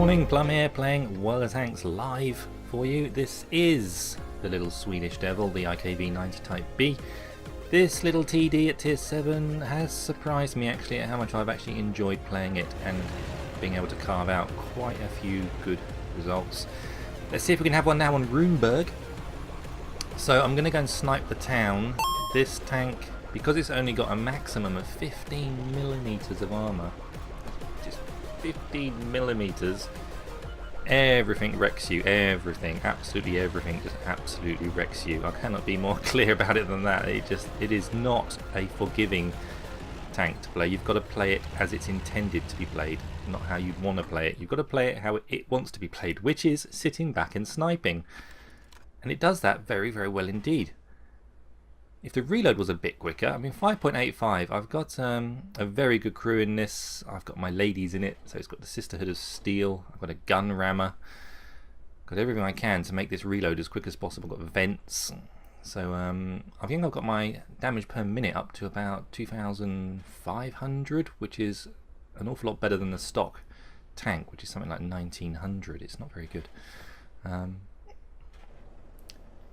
morning, Plum here, playing World of Tanks live for you. This is the little Swedish devil, the IKV 90 Type B. This little TD at tier 7 has surprised me actually at how much I've actually enjoyed playing it and being able to carve out quite a few good results. Let's see if we can have one now on Runeberg. So I'm going to go and snipe the town. This tank, because it's only got a maximum of 15mm of armour, just 15mm, everything wrecks you. Everything, absolutely everything just absolutely wrecks you. I cannot be more clear about it than that. It is not a forgiving tank to play. You've got to play it as it's intended to be played, not how you'd want to play it. You've got to play it how it wants to be played, which is sitting back and sniping. And it does that very, very well indeed. If the reload was a bit quicker, I mean 5.85, I've got a very good crew in this. I've got my ladies in it, so it's got the Sisterhood of Steel, I've got a gun rammer, got everything I can to make this reload as quick as possible. I've got vents, so I think I've got my damage per minute up to about 2,500, which is an awful lot better than the stock tank, which is something like 1,900. It's not very good.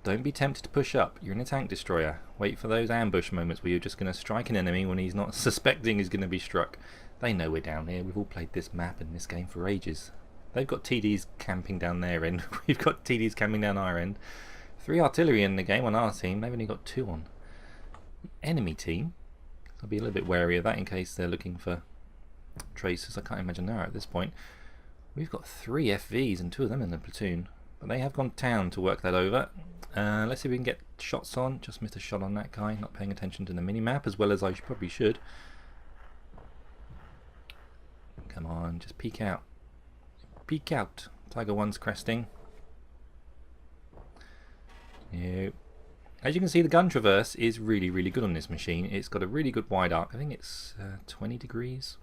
Don't be tempted to push up. You're in a tank destroyer. Wait for those ambush moments where you're just going to strike an enemy when he's not suspecting he's going to be struck. They know we're down here. We've all played this map and this game for ages. They've got TDs camping down their end. We've got TDs camping down our end. 3 artillery in the game on our team. They've only got 2 on the enemy team. I'll be a little bit wary of that in case they're looking for tracers. I can't imagine they are at this point. We've got 3 FVs and 2 of them in the platoon. But they have gone town to work that over. Let's see if we can get shots on. Just missed a shot on that guy, not paying attention to the mini-map as well as I probably should. Come on, just peek out. Peek out. Tiger 1's cresting. Yeah. As you can see, the gun traverse is really, really good on this machine. It's got a really good wide arc. I think it's 20 degrees.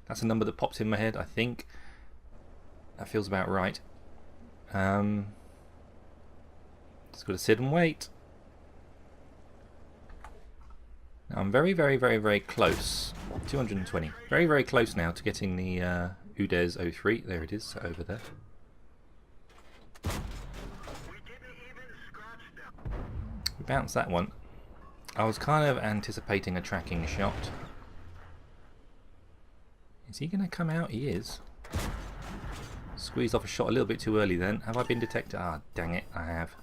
That's a number that pops in my head, I think. That feels about right. Just got to sit and wait. Now I'm very, very, very, very close. 220. Very, very close now to getting the UDES 03. There it is, over there. We bounced that one. I was kind of anticipating a tracking shot. Is he going to come out? He is. Squeezed off a shot a little bit too early then. Have I been detected? Ah, dang it, I have.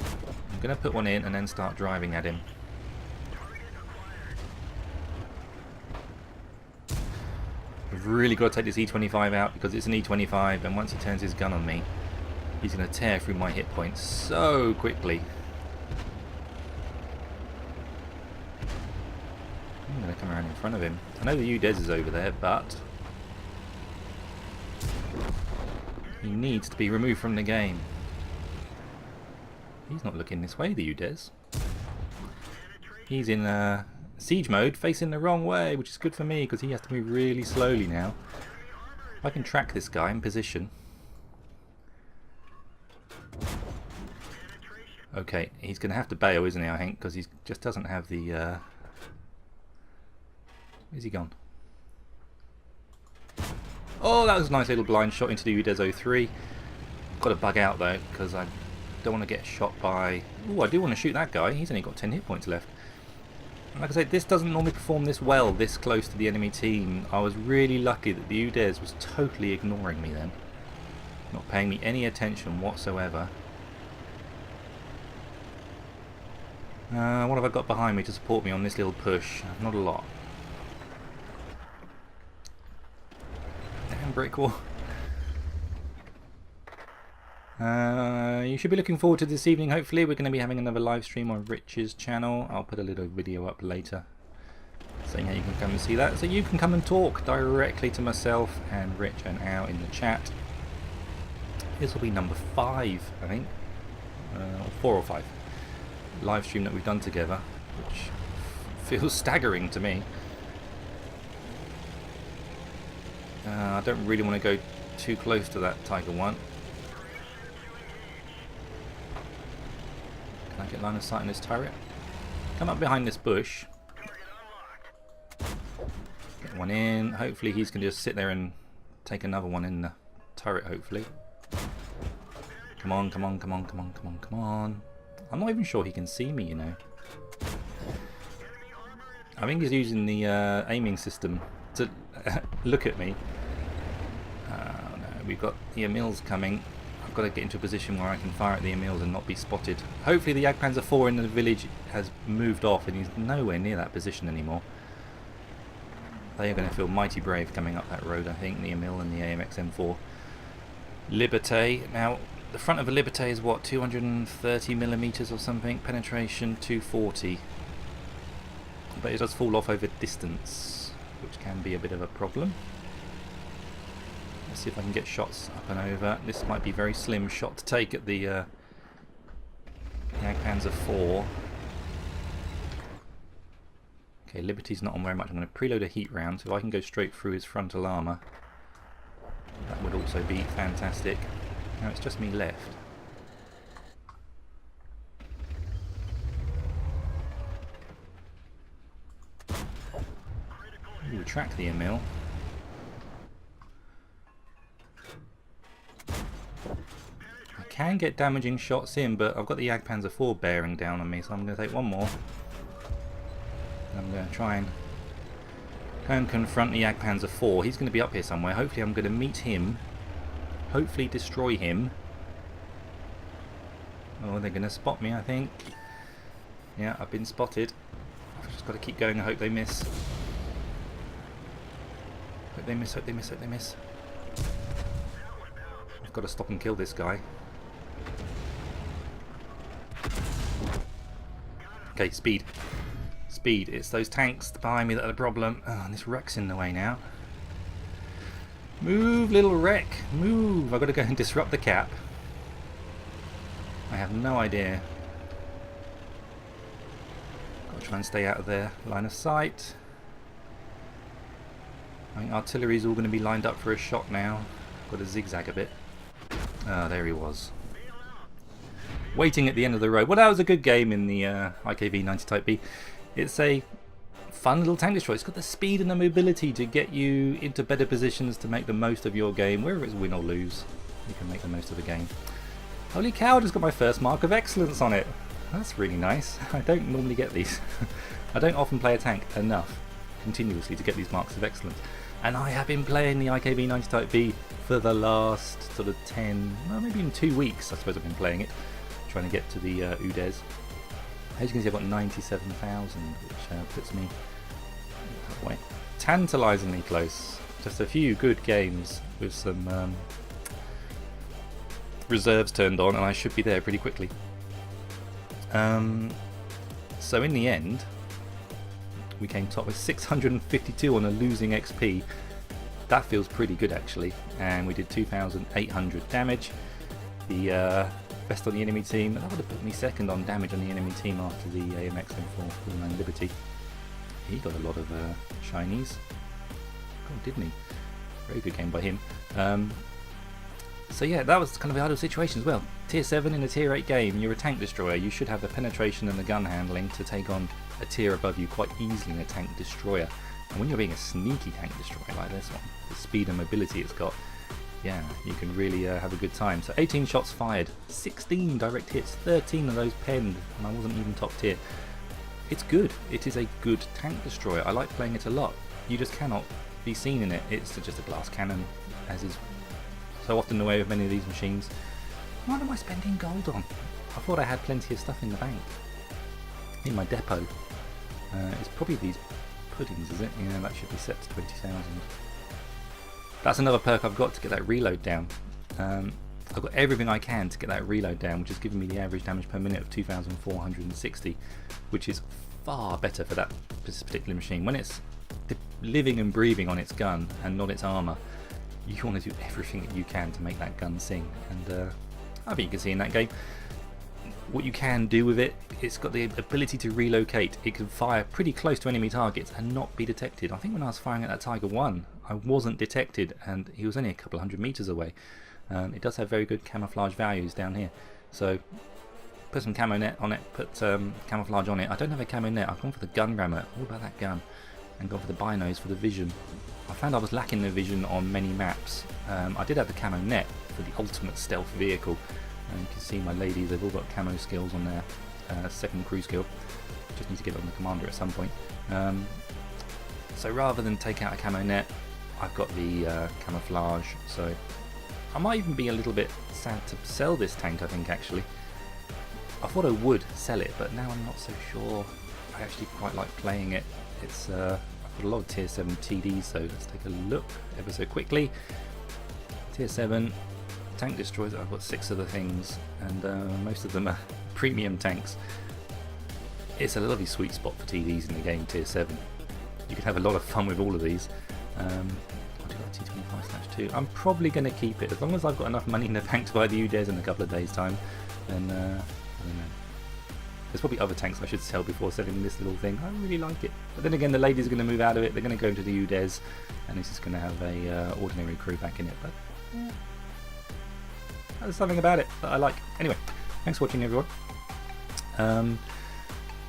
I'm going to put one in and then start driving at him. I've really got to take this E25 out because it's an E25 and once he turns his gun on me, he's going to tear through my hit points so quickly. I'm going to come around in front of him. I know the UDES is over there, but he needs to be removed from the game. He's not looking this way, the UDES. He's in siege mode, facing the wrong way, which is good for me because he has to move really slowly now. If I can track this guy in position. Okay, he's going to have to bail, isn't he, I think, because he just doesn't have the... Where's he gone? Oh, that was a nice little blind shot into the UDES 03. Got to bug out though, because I don't want to get shot by... Oh, I do want to shoot that guy. He's only got 10 hit points left. And like I said, this doesn't normally perform this well, this close to the enemy team. I was really lucky that the UDES was totally ignoring me then. Not paying me any attention whatsoever. What have I got behind me to support me on this little push? Not a lot. Damn brick wall. You should be looking forward to this evening. Hopefully we're going to be having another live stream on Rich's channel. I'll put a little video up later saying how you can come and see that, so you can come and talk directly to myself and Rich and Al in the chat. This will be number 5, I think, 4 or 5 live stream that we've done together, which feels staggering to me. I don't really want to go too close to that Tiger 1. Can I get line of sight on this turret? Come up behind this bush. Get one in. Hopefully he's going to just sit there and take another one in the turret, hopefully. Come on, come on, come on, come on, come on, come on. I'm not even sure he can see me, you know. I think he's using the aiming system to look at me. Oh no, we've got the Emils coming. I've got to get into a position where I can fire at the Emils and not be spotted. Hopefully the Jagdpanzer IV in the village has moved off and he's nowhere near that position anymore. They are going to feel mighty brave coming up that road, I think, the Emil and the AMX M4. Liberté. Now, the front of a Liberté is what, 230mm or something? Penetration 240. But it does fall off over distance, which can be a bit of a problem. Let's see if I can get shots up and over. This might be a very slim shot to take at the Jagdpanzer IV. Okay, Liberty's not on very much. I'm going to preload a heat round, so if I can go straight through his frontal armour, that would also be fantastic. Now it's just me left. Ooh, track the Emil. I can get damaging shots in, but I've got the Jagdpanzer IV bearing down on me, so I'm going to take one more. I'm going to try and confront the Jagdpanzer IV. He's going to be up here somewhere. Hopefully I'm going to meet him. Hopefully destroy him. Oh, they're going to spot me, I think. Yeah, I've been spotted. I've just got to keep going. I hope they miss. Hope they miss, hope they miss, hope they miss. I've got to stop and kill this guy. Okay, speed. Speed. It's those tanks behind me that are the problem. Oh, and this wreck's in the way now. Move, little wreck. Move. I've got to go and disrupt the cap. I have no idea. Got to try and stay out of their line of sight. I think artillery's all going to be lined up for a shot now. Got to zigzag a bit. Ah, there he was. Waiting at the end of the road. Well, that was a good game in the IKV 90 Type B. It's a fun little tank destroyer. It's got the speed and the mobility to get you into better positions to make the most of your game. Whether it's win or lose, you can make the most of the game. Holy cow, I just got my first mark of excellence on it. That's really nice. I don't normally get these. I don't often play a tank enough continuously to get these marks of excellence. And I have been playing the IKV 90 Type B for the last sort of 10, well, maybe even 2 weeks, I suppose I've been playing it. Trying to get to the UDES. As you can see, I've got 97,000, which puts me that way. Tantalisingly close. Just a few good games with some reserves turned on, and I should be there pretty quickly. So in the end, we came top with 652 on a losing XP. That feels pretty good actually, and we did 2,800 damage. The best on the enemy team. That would have put me second on damage on the enemy team after the AMX M4 49 Liberty. He got a lot of shinies. God, didn't he? Very good game by him. So yeah, that was kind of the ideal situation as well. Tier 7 in a Tier 8 game, you're a tank destroyer. You should have the penetration and the gun handling to take on a tier above you quite easily in a tank destroyer. And when you're being a sneaky tank destroyer like this one, the speed and mobility it's got, yeah, you can really have a good time. So 18 shots fired, 16 direct hits, 13 of those penned, and I wasn't even top tier. It's good. It is a good tank destroyer. I like playing it a lot. You just cannot be seen in it. It's just a glass cannon, as is so often the way with many of these machines. What am I spending gold on? I thought I had plenty of stuff in the bank. In my depot. It's probably these puddings, is it? Yeah, that should be set to 20,000. That's another perk I've got to get that reload down. I've got everything I can to get that reload down, which is giving me the average damage per minute of 2,460, which is far better for that particular machine. When it's living and breathing on its gun and not its armour, you want to do everything that you can to make that gun sing. And I think you can see in that game what you can do with it. It's got the ability to relocate. It can fire pretty close to enemy targets and not be detected. I think when I was firing at that Tiger 1, I wasn't detected and he was only a couple of 100 meters away. It does have very good camouflage values down here. So put some camo net on it, put camouflage on it. I don't have a camo net. I've gone for the gun rammer. All about that gun. and gone for the binos for the vision. I found I was lacking the vision on many maps. I did have the camo net for the ultimate stealth vehicle, and you can see my ladies, they've all got camo skills on their second crew skill. Just need to get it on the commander at some point. So rather than take out a camo net, I've got the camouflage, so I might even be a little bit sad to sell this tank, I think, actually. I thought I would sell it, but now I'm not so sure. I actually quite like playing it. It's I've got a lot of tier 7 TDs, so let's take a look ever so quickly. Tier 7 tank destroys. I've got 6 of the things, and most of them are premium tanks. It's a lovely sweet spot for TDs in the game, tier 7. You can have a lot of fun with all of these. I'll do that T25/2. I'm probably going to keep it as long as I've got enough money in the bank to buy the UDES in a couple of days' time. Then I don't know. There's probably other tanks I should sell before selling this little thing. I really like it. But then again, the ladies are going to move out of it. They're going to go into the UDES, and this is going to have a ordinary crew back in it. But yeah, there's something about it that I like. Anyway, thanks for watching, everyone.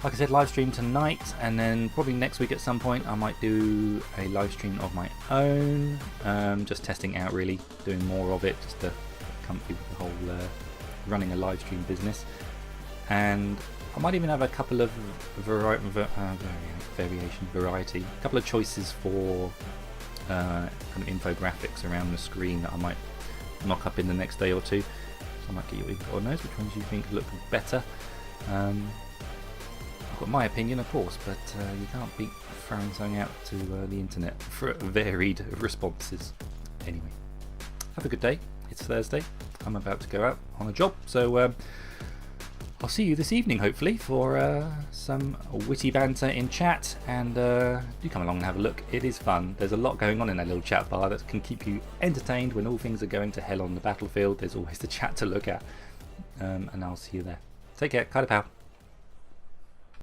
Like I said, live stream tonight, and then probably next week at some point I might do a live stream of my own, just testing out, really doing more of it, just to get comfy with the whole running a live stream business. And I might even have a couple of variety, a couple of choices for kind of infographics around the screen that I might knock up in the next day or two. So I might get your input on those, which ones you think look better. I've got my opinion, of course, but you can't beat throwing something out to the internet for varied responses. Anyway, have a good day. It's Thursday. I'm about to go out on a job, so I'll see you this evening, hopefully, for some witty banter in chat, and do come along and have a look. It is fun. There's a lot going on in that little chat bar that can keep you entertained when all things are going to hell on the battlefield. There's always the chat to look at, and I'll see you there. Take care. Kaita pal.